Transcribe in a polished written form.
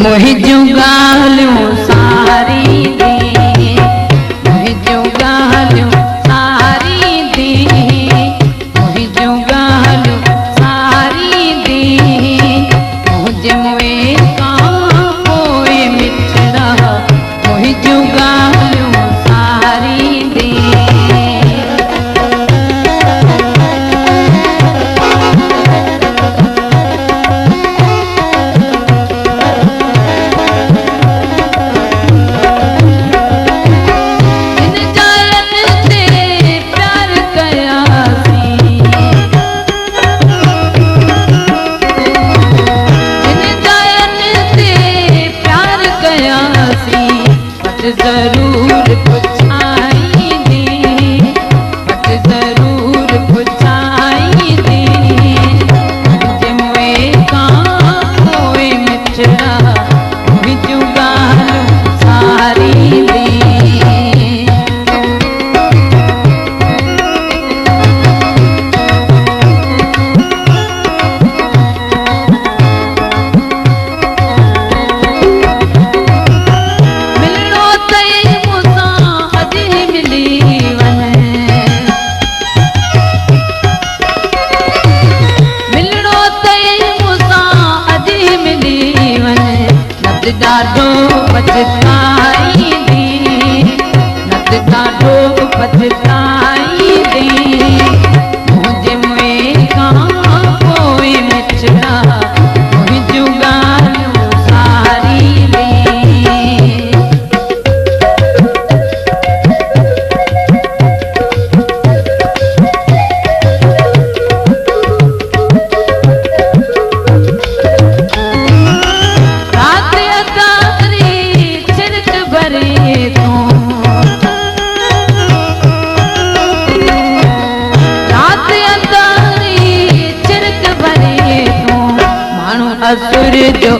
मुहिंजूं ॻाल्हियूं सारी दे, मुहिंजूं ॻाल्हियूं सारी दे, मुहिंजूं ॻाल्हियूं सारी दे, मुंहिंजे मुए खां पोइ मिठड़ा मुहिंजूं ॻाल्हियूं सारी दे। जरूर पुछाई दे, बट जरूर पुछाई दे, मुझे मुए खां पोइ मिठड़ा मुहिंजूं ॻाल्हियूं सारी दे। ॾाढो पछताई दे, नत ॾाढो पछताई दे, मुंहिंजे मुए खां पोइ मिठड़ा मुहिंजूं ॻाल्हियूं सारी दे। असुर जो